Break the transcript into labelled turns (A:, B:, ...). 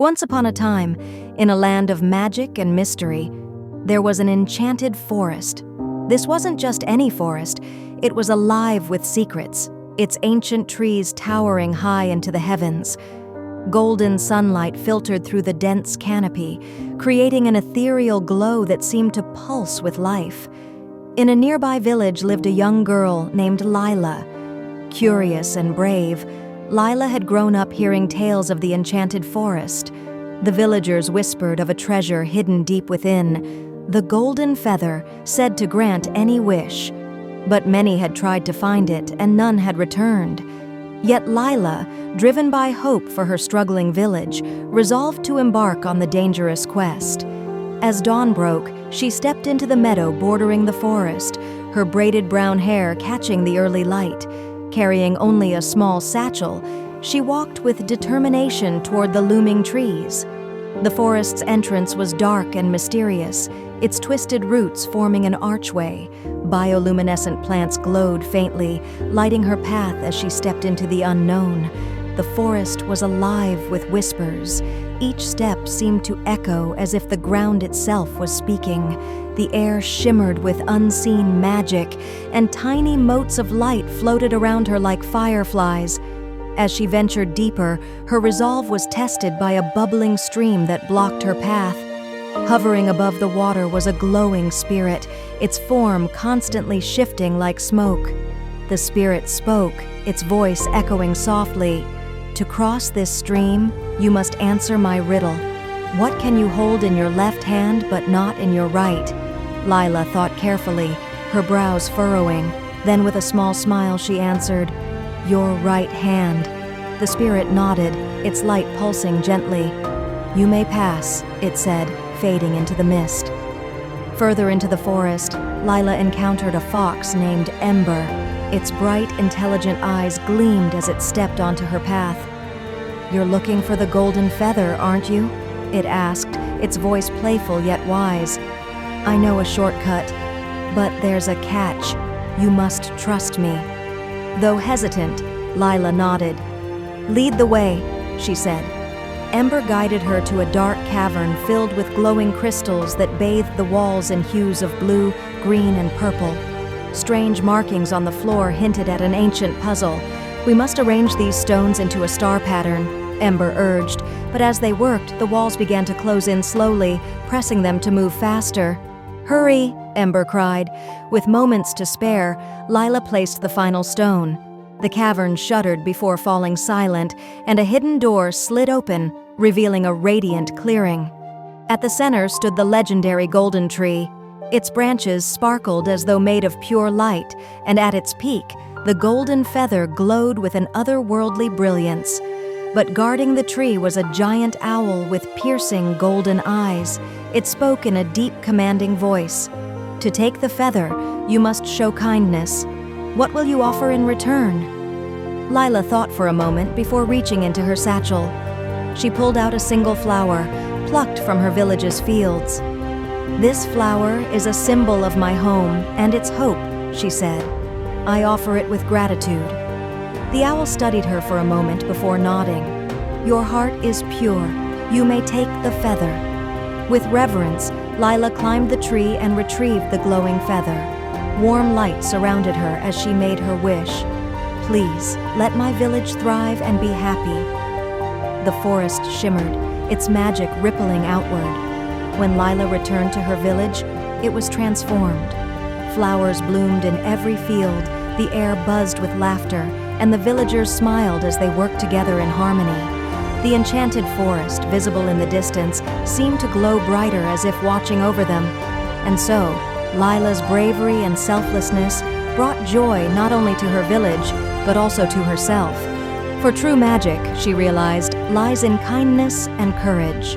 A: Once upon a time, in a land of magic and mystery, there was an enchanted forest. This wasn't just any forest, it was alive with secrets, its ancient trees towering high into the heavens. Golden sunlight filtered through the dense canopy, creating an ethereal glow that seemed to pulse with life. In a nearby village lived a young girl named Lila. Curious and brave, Lila had grown up hearing tales of the enchanted forest. The villagers whispered of a treasure hidden deep within, the golden feather said to grant any wish. But many had tried to find it, and none had returned. Yet Lila, driven by hope for her struggling village, resolved to embark on the dangerous quest. As dawn broke, she stepped into the meadow bordering the forest, her braided brown hair catching the early light. Carrying only a small satchel, she walked with determination toward the looming trees. The forest's entrance was dark and mysterious, its twisted roots forming an archway. Bioluminescent plants glowed faintly, lighting her path as she stepped into the unknown. The forest was alive with whispers. Each step seemed to echo as if the ground itself was speaking. The air shimmered with unseen magic, and tiny motes of light floated around her like fireflies. As she ventured deeper, her resolve was tested by a bubbling stream that blocked her path. Hovering above the water was a glowing spirit, its form constantly shifting like smoke. The spirit spoke, its voice echoing softly. "To cross this stream, you must answer my riddle. What can you hold in your left hand but not in your right?" Lila thought carefully, her brows furrowing. Then with a small smile she answered, "Your right hand." The spirit nodded, its light pulsing gently. "You may pass," it said, fading into the mist. Further into the forest, Lila encountered a fox named Ember. Its bright, intelligent eyes gleamed as it stepped onto her path. "You're looking for the golden feather, aren't you?" it asked, its voice playful yet wise. "I know a shortcut, but there's a catch. You must trust me." Though hesitant, Lila nodded. "Lead the way," she said. Ember guided her to a dark cavern filled with glowing crystals that bathed the walls in hues of blue, green, and purple. Strange markings on the floor hinted at an ancient puzzle. "We must arrange these stones into a star pattern," Ember urged, but as they worked, the walls began to close in slowly, pressing them to move faster. "Hurry!" Ember cried. With moments to spare, Lila placed the final stone. The cavern shuddered before falling silent, and a hidden door slid open, revealing a radiant clearing. At the center stood the legendary golden tree. Its branches sparkled as though made of pure light, and at its peak, the golden feather glowed with an otherworldly brilliance. But guarding the tree was a giant owl with piercing golden eyes. It spoke in a deep, commanding voice. "To take the feather, you must show kindness. What will you offer in return?" Lila thought for a moment before reaching into her satchel. She pulled out a single flower, plucked from her village's fields. "This flower is a symbol of my home and its hope," she said. "I offer it with gratitude." The owl studied her for a moment before nodding. "Your heart is pure. You may take the feather." With reverence, Lila climbed the tree and retrieved the glowing feather. Warm light surrounded her as she made her wish. "Please, let my village thrive and be happy." The forest shimmered, its magic rippling outward. When Lila returned to her village, it was transformed. Flowers bloomed in every field, the air buzzed with laughter, and the villagers smiled as they worked together in harmony. The enchanted forest, visible in the distance, seemed to glow brighter as if watching over them. And so, Lila's bravery and selflessness brought joy not only to her village, but also to herself. For true magic, she realized, lies in kindness and courage.